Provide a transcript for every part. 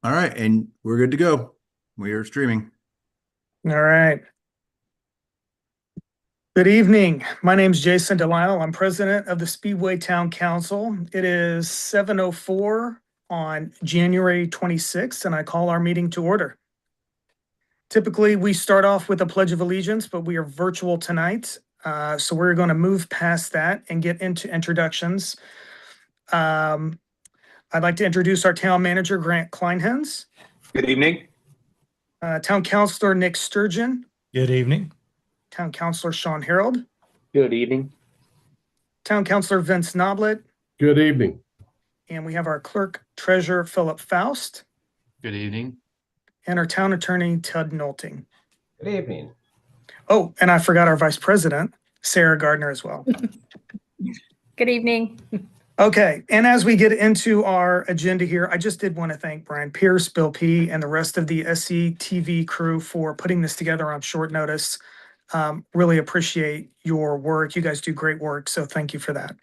All right, and we're good to go. We are streaming. All right. Good evening. My name is Jason Delisle. I'm president of the Speedway Town Council. It is 7:04 on January 26th, and I call our meeting to order. Typically, we start off with a Pledge of Allegiance, but we are virtual tonight. So we're going to move past that and get into introductions. I'd like to introduce our town manager, Grant Kleinhens, Good evening. town councilor Nick Sturgeon, Good evening. town councilor Sean Harold, Good evening. town councilor Vince Noblet, Good evening. and we have our clerk treasurer Philip Faust, Good evening. and our town attorney Ted Nolting. Good evening. Oh, and I forgot our vice president, Sarah Gardner, as well. Good evening. Okay, and as we get into our agenda here, I just did want to thank Brian Pierce, Bill P., and the rest of the SCTV crew for putting this together on short notice. Really appreciate your work. You guys do great work, so thank you for that.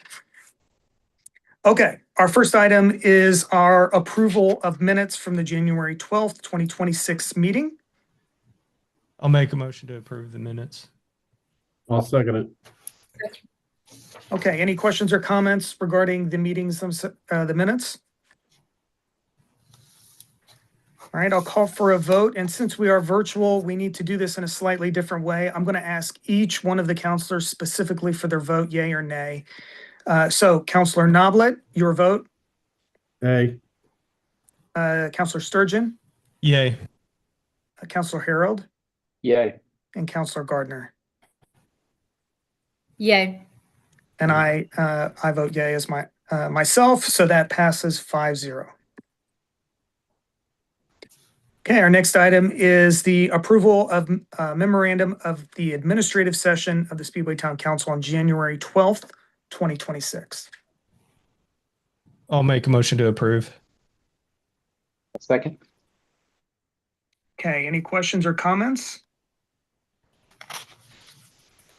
Okay, our first item is our approval of minutes from the January 12th, 2026 meeting. I'll make a motion to approve the minutes. I'll second it. Okay, any questions or comments regarding the meetings, the minutes? All right, I'll call for a vote, and since we are virtual, we need to do this in a slightly different way. I'm going to ask each one of the counselors specifically for their vote, yay or nay. So Counselor Noblet, your vote. Hey, Counselor Sturgeon, Yay. Counselor Harold, Yay. and Counselor Gardner. Yay. And I vote yay as myself, so that passes 5-0. Okay, our next item is the approval of memorandum of the administrative session of the Speedway Town Council on January 12th, 2026. I'll make a motion to approve. Second. Okay, any questions or comments? All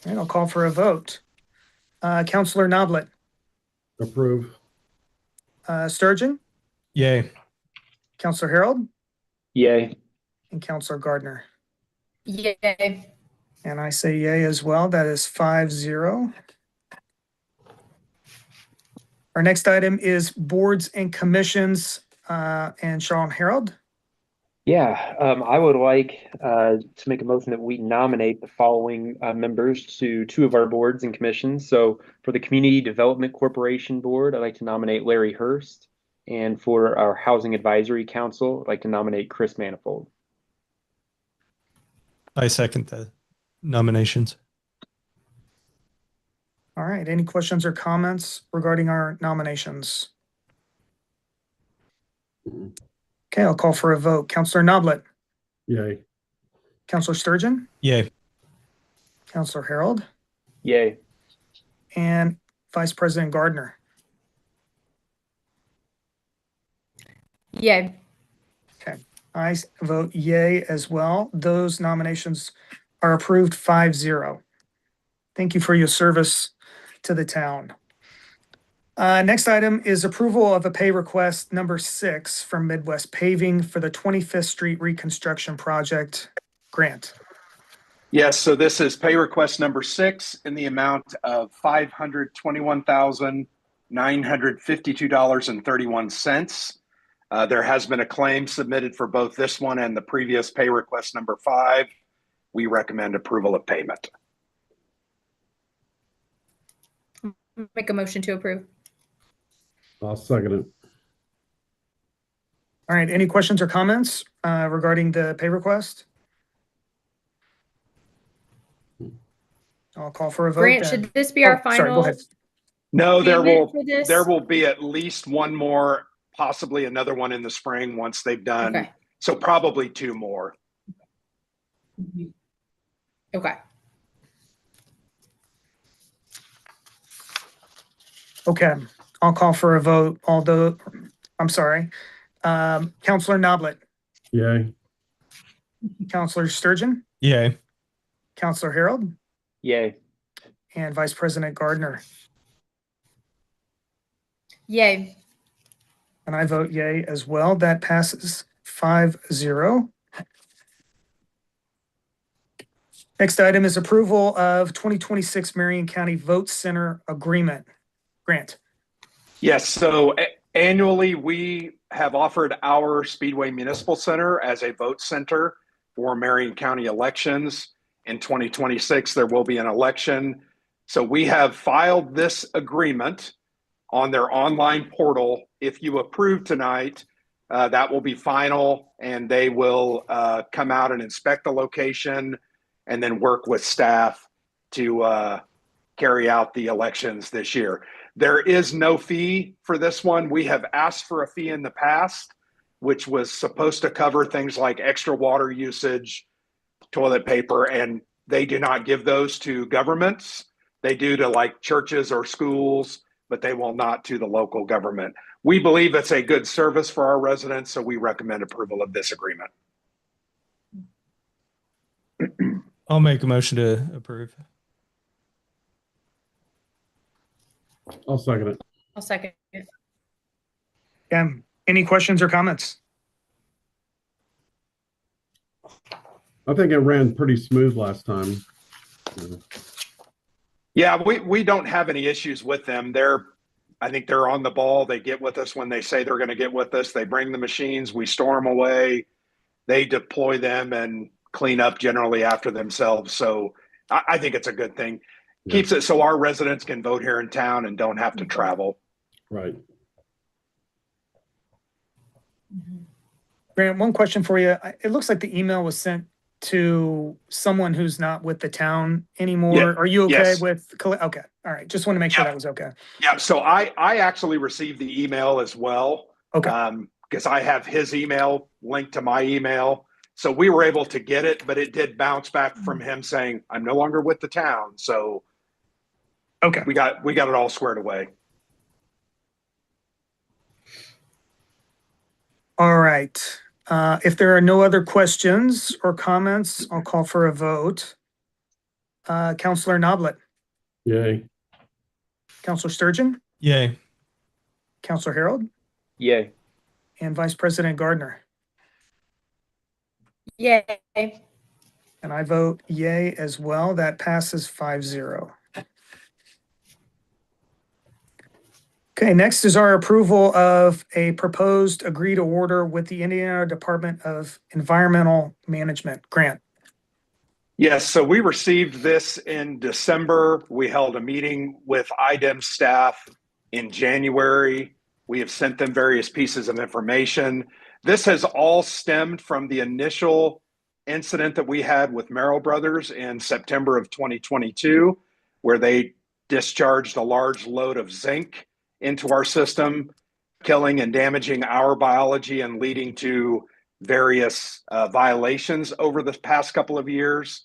right, I'll call for a vote. Counselor Noblet, approve. Sturgeon, Yay. Counselor Harold, Yay. and Counselor Gardner. Yay. And I say yay as well. That is 5-0. Our next item is boards and commissions, and Sean Harold. Yeah, I would like to make a motion that we nominate the following members to two of our boards and commissions. So for the Community Development Corporation Board, I'd like to nominate Larry Hurst. And for our Housing Advisory Council, I'd like to nominate Chris Manifold. I second the nominations. All right, any questions or comments regarding our nominations? Okay, I'll call for a vote. Counselor Noblet, Yay. Counselor Sturgeon, Yay. Counselor Harold, Yay. and Vice President Gardner. Yay. I vote yay as well. Those nominations are approved 5-0. Thank you for your service to the town. Next item is approval of a pay request number 6 from Midwest Paving for the 25th Street reconstruction project. Grant. Yes, so this is pay request number 6 in the amount of $521,952.31. There has been a claim submitted for both this one and the previous pay request number 5. We recommend approval of payment. Make a motion to approve. I'll second it. All right, any questions or comments regarding the pay request? I'll call for a vote. Grant, then. should this be our Oh, sorry, go final ahead. No, payment for this? there will be at least one more, possibly another one in the spring once they've done. Okay. So probably 2 more. Okay. Okay, I'll call for a vote, although, I'm sorry. Counselor Noblet, Yay. Counselor Sturgeon, Yay. Counselor Harold, Yay. and Vice President Gardner. Yay. And I vote yay as well. That passes 5-0. Next item is approval of 2026 Marion County Vote Center Agreement. Grant. Yes, so annually, we have offered our Speedway Municipal Center as a vote center for Marion County elections. In 2026, there will be an election. So we have filed this agreement on their online portal. If you approve tonight, that will be final, and they will come out and inspect the location and then work with staff to carry out the elections this year. There is no fee for this one. We have asked for a fee in the past, which was supposed to cover things like extra water usage, toilet paper, and they do not give those to governments. They do to like churches or schools, but they will not to the local government. We believe it's a good service for our residents, so we recommend approval of this agreement. I'll make a motion to approve. I'll second it. I'll second. Any questions or comments? I think it ran pretty smooth last time. Yeah, we don't have any issues with them. I think they're on the ball. They get with us when they say they're going to get with us. They bring the machines, we store them away, they deploy them and clean up generally after themselves. So I think it's a good thing. Yeah. Keeps it so our residents can vote here in town and don't have to travel. Right. Grant, one question for you. It looks like the email was sent to someone who's not with the town anymore. Yeah, Are you okay yes. with? Okay. All right. Just want to make sure Yeah. that was okay. Yeah, so I actually received the email as well. Okay. Because I have his email linked to my email. So we were able to get it, but it did bounce back from him saying, I'm no longer with the town. So Okay. we got it all squared away. All right. If there are no other questions or comments, I'll call for a vote. Counselor Noblet, Yay. Counselor Sturgeon, Yay. Counselor Harold, Yay. and Vice President Gardner. Yay. And I vote yay as well. That passes 5-0. Okay, next is our approval of a proposed agreed order with the Indiana Department of Environmental Management. Grant. Yes, so we received this in December. We held a meeting with IDEM staff in January. We have sent them various pieces of information. This has all stemmed from the initial incident that we had with Merrill Brothers in September of 2022, where they discharged a large load of zinc into our system, killing and damaging our biology and leading to various violations over the past couple of years.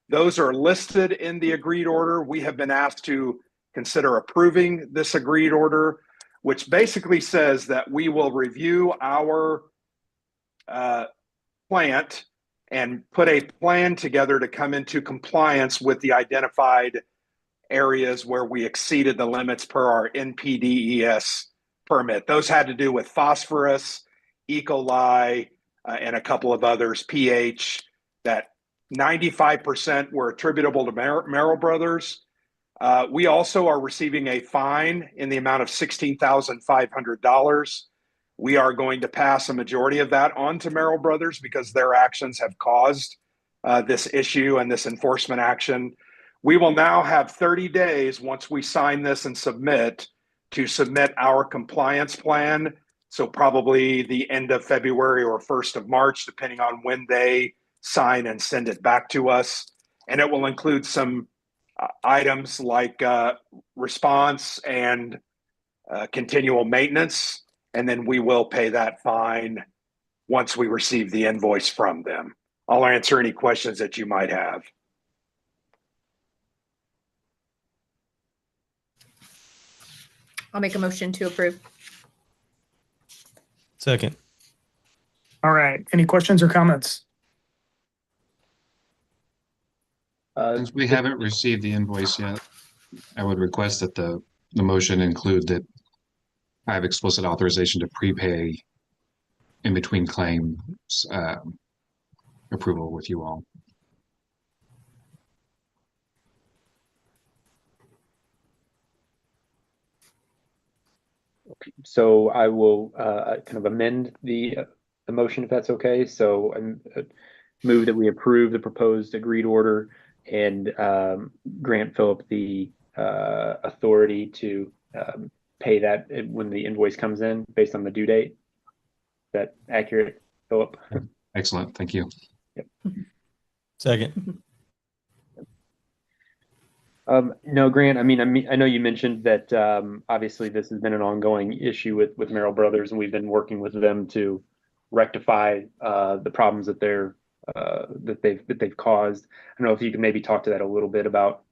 Those are listed in the agreed order. We have been asked to consider approving this agreed order, which basically says that we will review our plant and put a plan together to come into compliance with the identified areas where we exceeded the limits per our NPDES permit. Those had to do with phosphorus, E. coli, and a couple of others, pH, that 95% were attributable to Merrill Brothers. We also are receiving a fine in the amount of $16,500. We are going to pass a majority of that on to Merrill Brothers because their actions have caused this issue and this enforcement action. We will now have 30 days once we sign this and submit to submit our compliance plan. So probably the end of February or 1st of March, depending on when they sign and send it back to us. And it will include some items like response and continual maintenance. And then we will pay that fine once we receive the invoice from them. I'll answer any questions that you might have. I'll make a motion to approve. Second. All right. Any questions or comments? Since we haven't received the invoice yet, I would request that the motion include that I have explicit authorization to prepay in between claim approval with you all. So I will kind of amend the motion if that's okay. So I move that we approve the proposed agreed order and grant Philip the authority to pay that when the invoice comes in based on the due date. Is that accurate, Philip? Excellent. Thank you. Yep. Second. No, Grant, I mean, I know you mentioned that obviously this has been an ongoing issue with Merrill Brothers, and we've been working with them to rectify the problems that they've caused. I don't know if you can maybe talk to that a little bit about,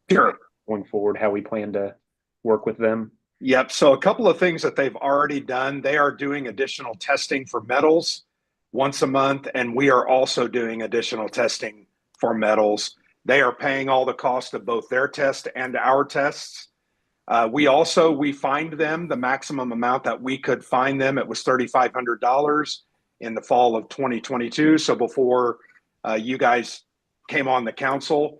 Sure. going forward, how we plan to work with them. Yep. So a couple of things that they've already done. They are doing additional testing for metals once a month, and we are also doing additional testing for metals. They are paying all the cost of both their test and our tests. We fined them the maximum amount that we could fine them. It was $3,500 in the fall of 2022. So before you guys came on the council,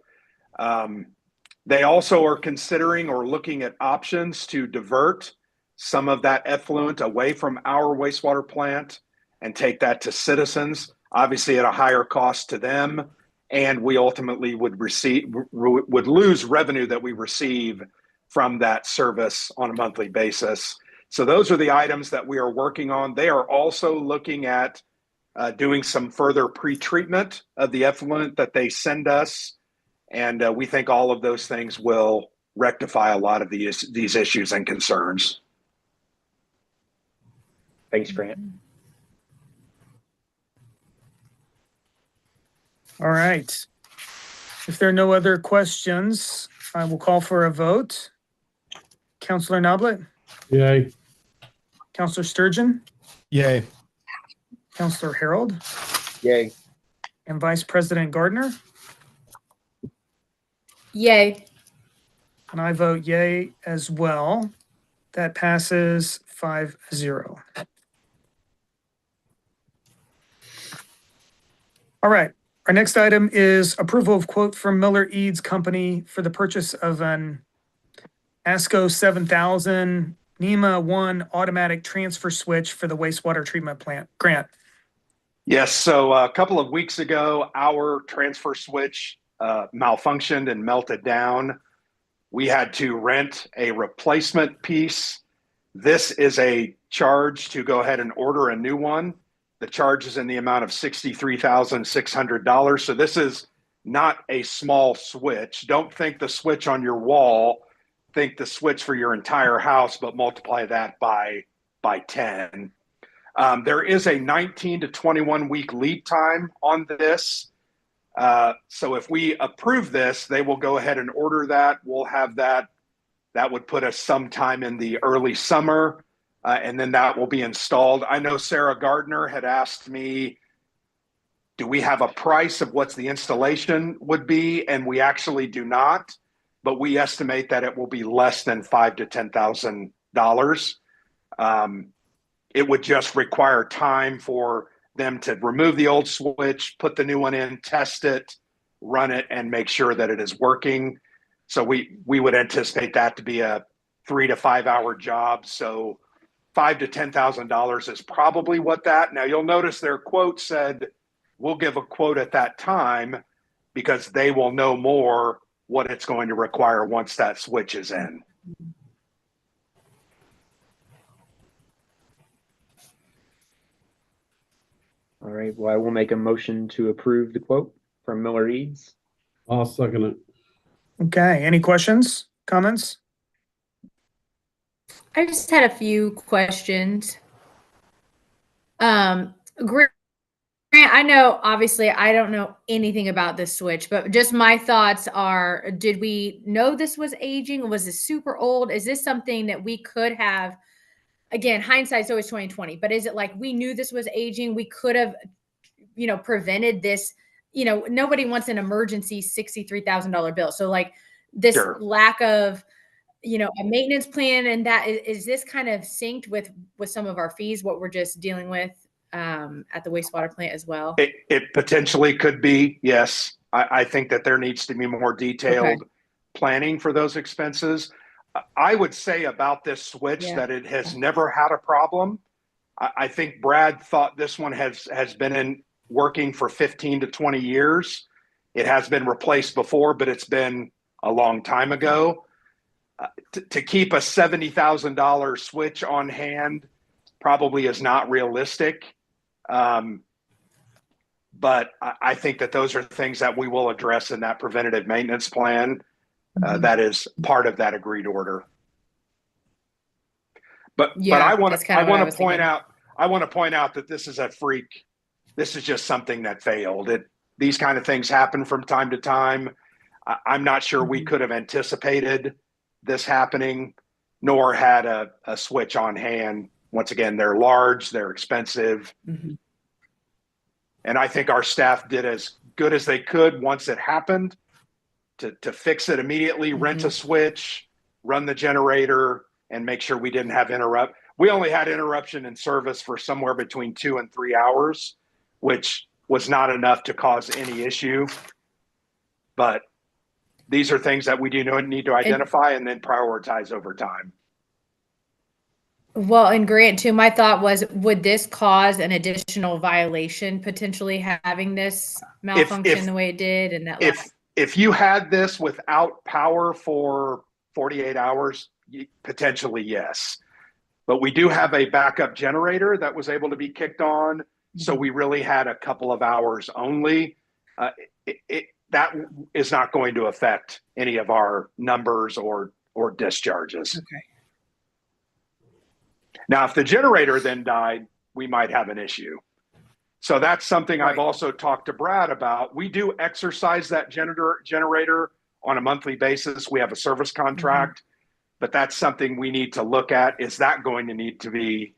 they also are considering or looking at options to divert some of that effluent away from our wastewater plant and take that to citizens, obviously at a higher cost to them. And we ultimately would lose revenue that we receive from that service on a monthly basis. So those are the items that we are working on. They are also looking at doing some further pre-treatment of the effluent that they send us. And we think all of those things will rectify a lot of these issues and concerns. Thanks, Grant. All right. If there are no other questions, I will call for a vote. Counselor Noblet, Yay. Counselor Sturgeon, Yay. Counselor Harold, Yay. and Vice President Gardner. Yay. And I vote yay as well. That passes 5-0. All right. Our next item is approval of quote from Miller Eads Company for the purchase of an ASCO 7000 NEMA 1 automatic transfer switch for the wastewater treatment plant. Grant. Yes. So a couple of weeks ago, our transfer switch malfunctioned and melted down. We had to rent a replacement piece. This is a charge to go ahead and order a new one. The charge is in the amount of $63,600. So this is not a small switch. Don't think the switch on your wall. Think the switch for your entire house, but multiply that by 10. There is a 19 to 21 week lead time on this. So if we approve this, they will go ahead and order that. We'll have that. That would put us sometime in the early summer, and then that will be installed. I know Sarah Gardner had asked me, do we have a price of what the installation would be? And we actually do not, but we estimate that it will be less than $5,000 to $10,000. It would just require time for them to remove the old switch, put the new one in, test it, run it, and make sure that it is working. So we would anticipate that to be a 3 to 5 hour job. So $5,000 to $10,000 is probably what that. Now you'll notice their quote said, we'll give a quote at that time because they will know more what it's going to require once that switch is in. All right. Well, I will make a motion to approve the quote from Miller Eads. I'll second it. Okay. Any questions, comments? I just had a few questions. Grant, I know obviously I don't know anything about this switch, but just my thoughts are, did we know this was aging? Was it super old? Is this something that we could have, again, hindsight's always 20/20, but is it like we knew this was aging? We could have, prevented this, nobody wants an emergency $63,000 bill. So like this Sure. lack of, a maintenance plan, and that is this kind of synced with some of our fees, what we're just dealing with at the wastewater plant as well? It potentially could be, yes. I think that there needs to be more detailed planning for those expenses. I would say about this switch that it has never had a problem. I think Brad thought this one has been working for 15 to 20 years. It has been replaced before, but it's been a long time ago. To keep a $70,000 switch on hand probably is not realistic. But I think that those are things that we will address in that preventative maintenance plan. That is part of that agreed order. But I want to point out that this is a freak. This is just something that failed. These kind of things happen from time to time. I'm not sure we could have anticipated this happening, nor had a switch on hand. Once again, they're large, they're expensive. And I think our staff did as good as they could once it happened to fix it immediately, rent a switch, run the generator, and make sure we didn't have interrupt. We only had interruption in service for somewhere between 2 and 3 hours, which was not enough to cause any issue. But these are things that we do need to identify and then prioritize over time. Well, and Grant, too, my thought was, would this cause an additional violation, potentially having this malfunction the way it did? And that if you had this without power for 48 hours, potentially yes. But we do have a backup generator that was able to be kicked on. So we really had a couple of hours only. That is not going to affect any of our numbers or discharges. Okay. Now, if the generator then died, we might have an issue. So that's something I've also talked to Brad about. We do exercise that generator on a monthly basis. We have a service contract, but that's something we need to look at. Is that going to need to be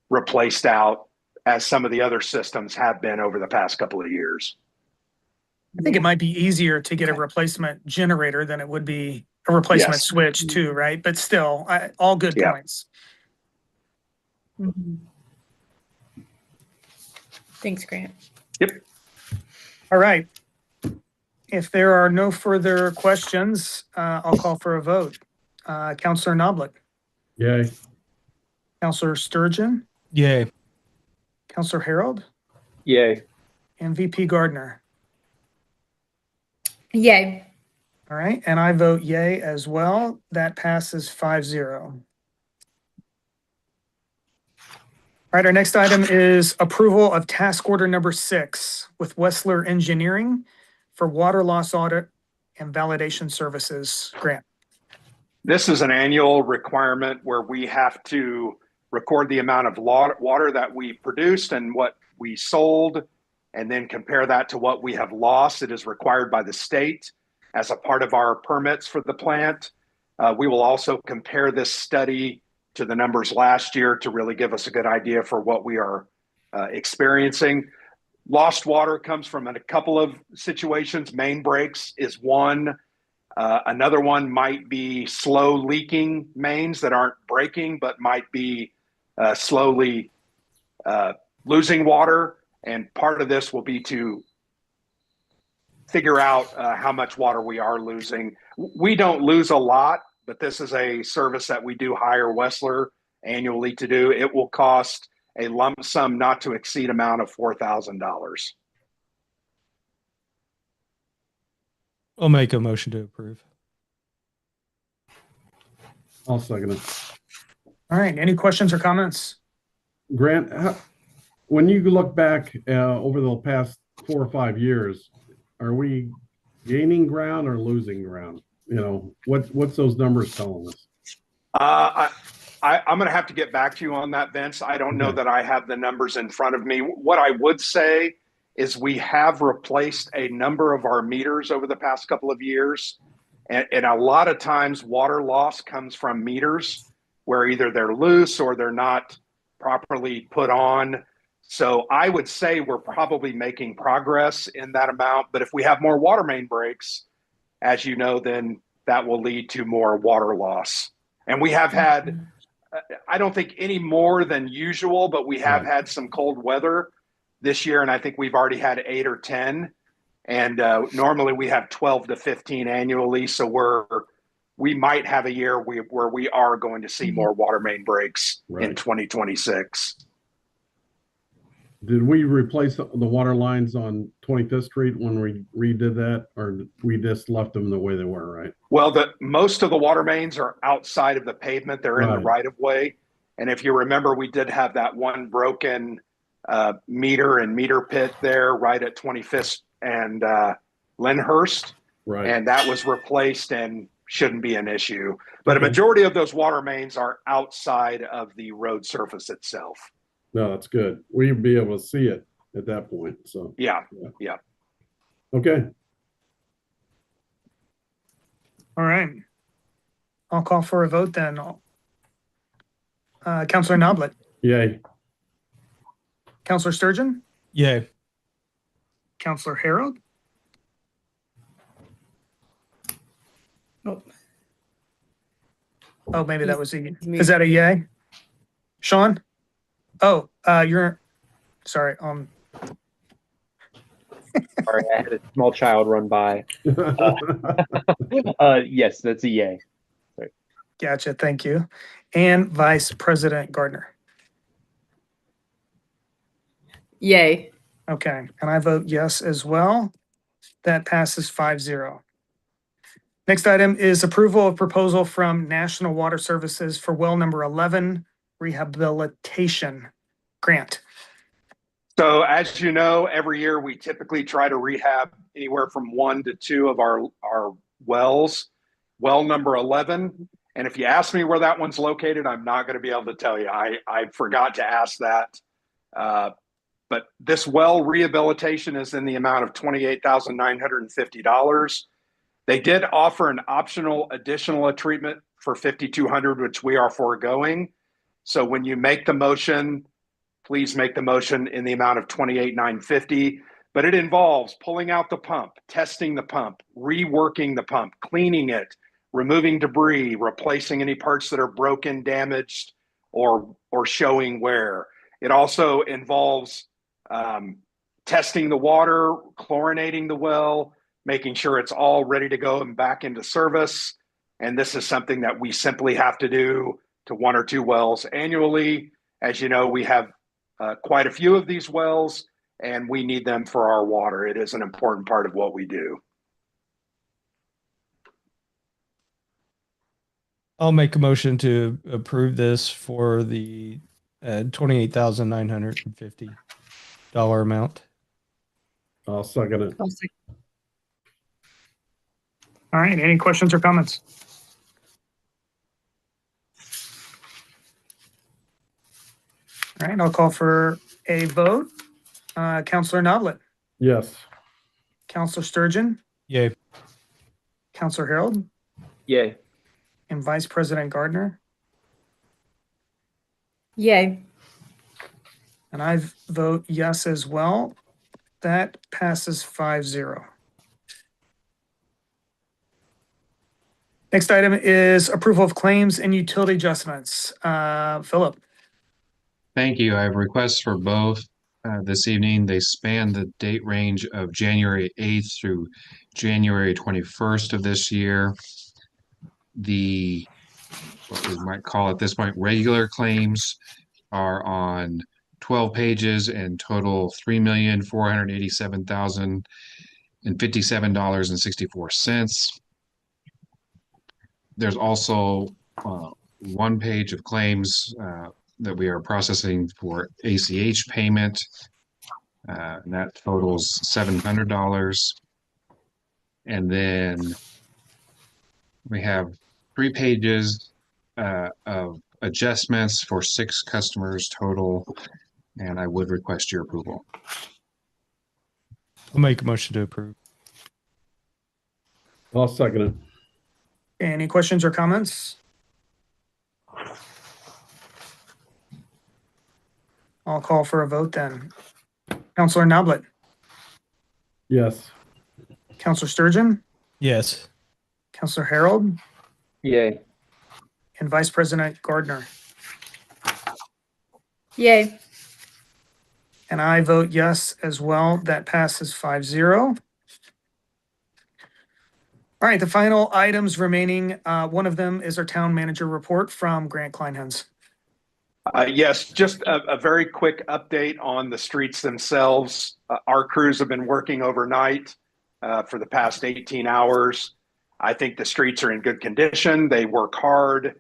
replaced out as some of the other systems have been over the past couple of years? I think it might be easier to get a replacement generator than it would be a replacement switch too, right? But still, all good points. Thanks, Grant. Yep. All right. If there are no further questions, I'll call for a vote. Counselor Knoblich. Yay. Counselor Sturgeon. Yay. Counselor Harold. Yay. And VP Gardner. Yay. All right. And I vote yay as well. That passes 5-0. All right, our next item is approval of task order number 6 with Wessler Engineering for water loss audit and validation services. Grant. This is an annual requirement where we have to record the amount of water that we produced and what we sold, and then compare that to what we have lost. It is required by the state as a part of our permits for the plant. We will also compare this study to the numbers last year to really give us a good idea for what we are experiencing. Lost water comes from a couple of situations. Main breaks is one. Another one might be slow leaking mains that aren't breaking, but might be slowly losing water. And part of this will be to figure out how much water we are losing. We don't lose a lot, but this is a service that we do hire Wessler annually to do. It will cost a lump sum not to exceed amount of $4,000. I'll make a motion to approve. I'll second it. All right. Any questions or comments? Grant, when you look back over the past 4 or 5 years, are we gaining ground or losing ground? You know, what's those numbers telling us? I'm going to have to get back to you on that, Vince. I don't know that I have the numbers in front of me. What I would say is we have replaced a number of our meters over the past couple of years. And a lot of times water loss comes from meters where either they're loose or they're not properly put on. So I would say we're probably making progress in that amount. But if we have more water main breaks, as you know, then that will lead to more water loss. And we have had I don't think any more than usual, but we have Right. had some cold weather this year, and I think we've already had 8 or 10. And normally we have 12 to 15 annually, so we might have a year where we are going to see more water main breaks in Right. 2026. Did we replace the water lines on 25th Street when we redid that, or we just left them the way they were, right? Well, most of the water mains are outside of the pavement. They're in the Right. right of way. And if you remember, we did have that one broken meter and meter pit there right at 25th and Lyndhurst. Right. And that was replaced and shouldn't be an issue. But Okay. a majority of those water mains are outside of the road surface itself. No, that's good. We'd be able to see it at that point. So, Yeah. okay. All right. I'll call for a vote then. Counselor Noblet, Yay. Counselor Sturgeon, Yay. Counselor Harold. Oh, maybe that was a, is that a yay? Sean? Oh, you're, sorry, Sorry, I had a small child run by. Yes, that's a yay. gotcha, thank you. And Vice President Gardner. Yay. Okay, and I vote yes as well. That passes 5-0. Next item is approval of proposal from National Water Services for well number 11 rehabilitation grant. So as you know, every year we typically try to rehab anywhere from 1 to 2 of our wells. Well number 11. And if you ask me where that one's located, I'm not going to be able to tell you. I forgot to ask that. But this well rehabilitation is in the amount of $28,950. They did offer an optional additional treatment for $5,200, which we are foregoing. So when you make the motion, please make the motion in the amount of $28,950. But it involves pulling out the pump, testing the pump, reworking the pump, cleaning it, removing debris, replacing any parts that are broken, damaged, or showing wear. It also involves testing the water, chlorinating the well, making sure it's all ready to go and back into service. And this is something that we simply have to do to 1 or 2 wells annually. As you know, we have quite a few of these wells, and we need them for our water. It is an important part of what we do. I'll make a motion to approve this for the $28,950 amount. I'll second it. All right, any questions or comments? All right, I'll call for a vote. Counselor Noblet, Yes. Counselor Sturgeon, Yay. Counselor Harold, Yay. and Vice President Gardner. Yay. And I vote yes as well. That passes 5-0. Next item is approval of claims and utility adjustments. Philip. Thank you. I have requests for both this evening. They span the date range of January 8th through January 21st of this year. The, what we might call at this point, regular claims are on 12 pages and total $3,487,057.64. There's also 1 page of claims that we are processing for ACH payment. And that totals $700. And then we have 3 pages of adjustments for 6 customers total. And I would request your approval. I'll make a motion to approve. I'll second it. Any questions or comments? I'll call for a vote then. Counselor Noblet, Yes. Counselor Sturgeon, Yes. Counselor Harold, Yay. and Vice President Gardner. Yay. And I vote yes as well. That passes 5-0. All right, the final items remaining, one of them is our town manager report from Grant Kleinhans. Yes, just a very quick update on the streets themselves. Our crews have been working overnight for the past 18 hours. I think the streets are in good condition. They work hard.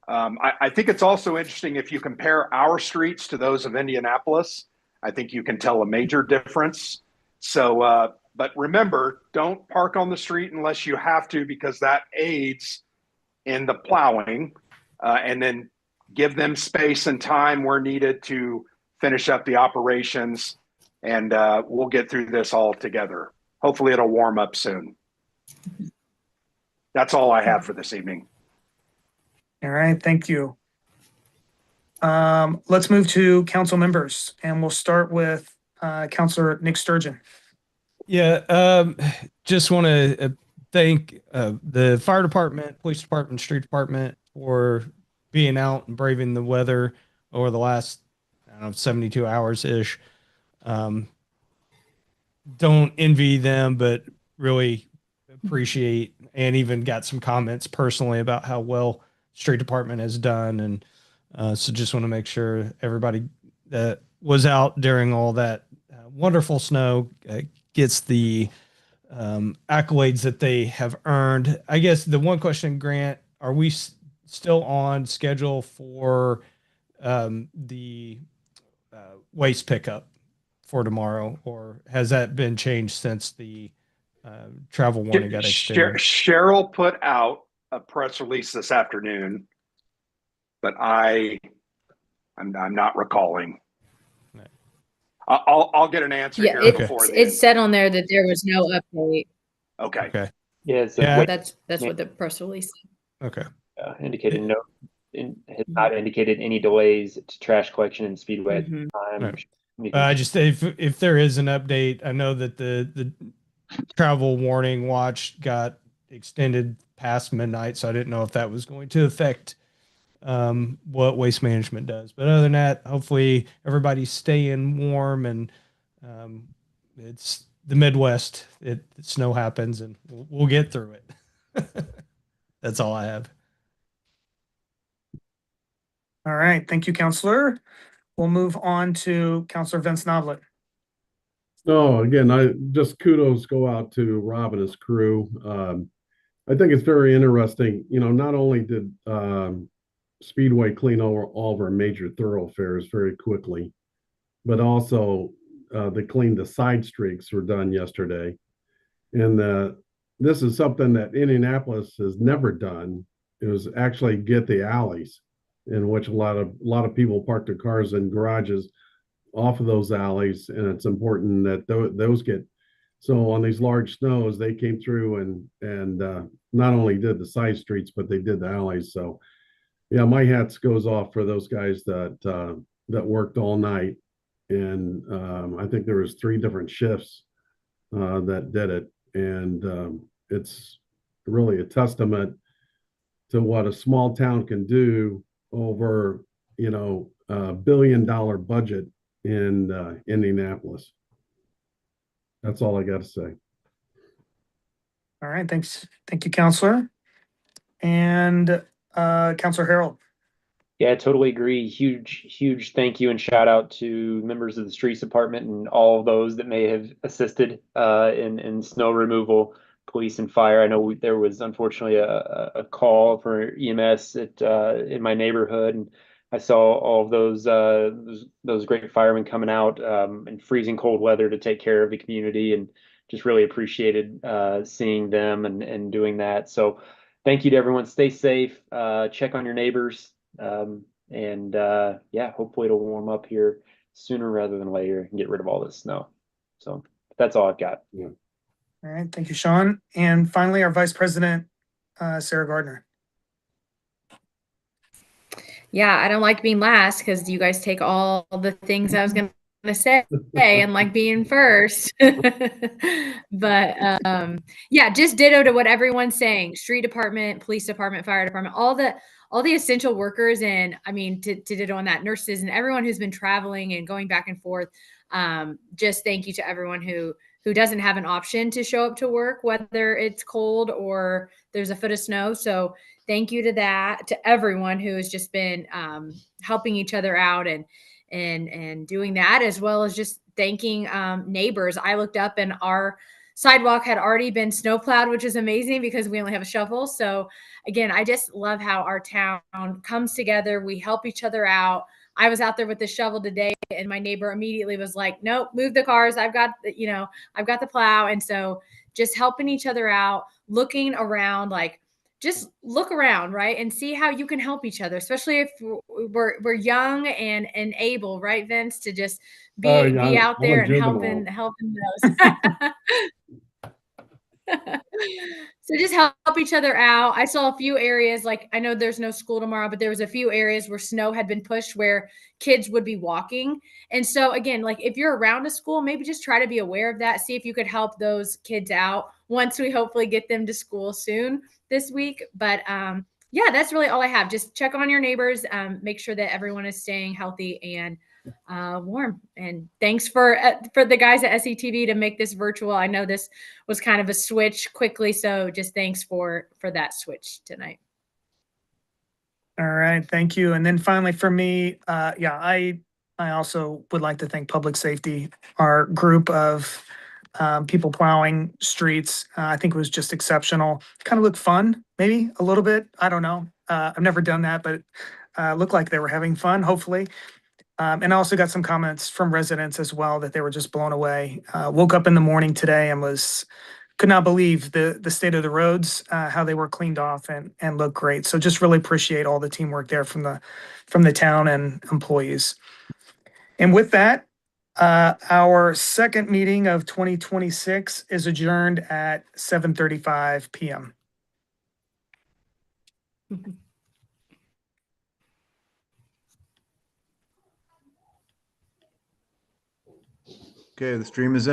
I think it's also interesting if you compare our streets to those of Indianapolis. I think you can tell a major difference. So, but remember, don't park on the street unless you have to, because that aids in the plowing. And then give them space and time where needed to finish up the operations. And we'll get through this all together. Hopefully it'll warm up soon. That's all I have for this evening. All right, thank you. Let's move to council members, and we'll start with Councilor Nick Sturgeon. Yeah, just want to thank the fire department, police department, street department for being out and braving the weather over the last, I don't know, 72 hours ish. Don't envy them, but really appreciate, and even got some comments personally about how well street department has done. And so just want to make sure everybody that was out during all that wonderful snow gets the accolades that they have earned. I guess the one question, Grant, are we still on schedule for the waste pickup for tomorrow, or has that been changed since the travel warning got extended? Cheryl put out a press release this afternoon, but I'm not recalling. Right. I'll get an answer here before the it said on there that there was no update. Okay. Okay. Yeah, so Yeah. That's what the press release said. Okay. indicated no, has not indicated any delays to trash collection in Speedway at the time. Right. I just, if there is an update, I know that the travel warning watch got extended past midnight, so I didn't know if that was going to affect what waste management does. But other than that, hopefully everybody's staying warm, and it's the Midwest. Snow happens, and we'll get through it. That's all I have. All right, thank you, Counselor. We'll move on to Counselor Vince Noblet. No, again, I just kudos go out to Rob and his crew. I think it's very interesting. You know, not only did Speedway clean over all of our major thoroughfares very quickly, but also they cleaned the side streets were done yesterday. And this is something that Indianapolis has never done. It was actually get the alleys in which a lot of people park their cars in garages off of those alleys, and it's important that those get. So on these large snows, they came through and not only did the side streets, but they did the alleys. So yeah, my hats goes off for those guys that worked all night, and I think there was 3 different shifts that did it, and it's really a testament to what a small town can do over, you know, $1 billion budget in Indianapolis. That's all I got to say. All right, thanks. Thank you, Counselor. And Counselor Harold. Yeah, I totally agree. Huge thank you and shout out to members of the streets department and all of those that may have assisted in snow removal, police and fire. I know there was unfortunately a call for EMS in my neighborhood, and I saw all of those great firemen coming out in freezing cold weather to take care of the community, and just really appreciated seeing them and doing that. So thank you to everyone. Stay safe. Check on your neighbors. Yeah, hopefully it'll warm up here sooner rather than later and get rid of all this snow. So that's all I've got. Yeah. All right, thank you, Sean. And finally, our Vice President, Sarah Gardner. Yeah, I don't like being last because you guys take all the things I was going to say and like being first. But yeah, just ditto to what everyone's saying. Street department, police department, fire department, all all the essential workers, and I mean, to ditto on that, nurses and everyone who's been traveling and going back and forth. Just thank you to everyone who doesn't have an option to show up to work, whether it's cold or there's a foot of snow. So thank you to everyone who has just been helping each other out and doing that, as well as just thanking neighbors. I looked up and our sidewalk had already been snow plowed, which is amazing because we only have a shovel. So again, I just love how our town comes together. We help each other out. I was out there with the shovel today, and my neighbor immediately was like, nope, move the cars. I've got the plow. And so just helping each other out, looking around, like just look around, right? And see how you can help each other, especially if we're young and able, right, Vince, to just be out there and helping those. So just help each other out. I saw a few areas, like I know there's no school tomorrow, but there was a few areas where snow had been pushed where kids would be walking. And so again, like if you're around a school, maybe just try to be aware of that. See if you could help those kids out once we hopefully get them to school soon this week. But yeah, that's really all I have. Just check on your neighbors, make sure that everyone is staying healthy and warm. And thanks for the guys at SETV to make this virtual. I know this was kind of a switch quickly, so just thanks for that switch tonight. All right, thank you. And then finally for me, I also would like to thank Public Safety, our group of people plowing streets. I think it was just exceptional. Kind of looked fun, maybe a little bit. I don't know. I've never done that, but looked like they were having fun, hopefully. And I also got some comments from residents as well that they were just blown away. Woke up in the morning today and could not believe the state of the roads, how they were cleaned off and look great. So just really appreciate all the teamwork there from the town and employees. And with that, our second meeting of 2026 is adjourned at 7:35 p.m. Okay, the stream is in.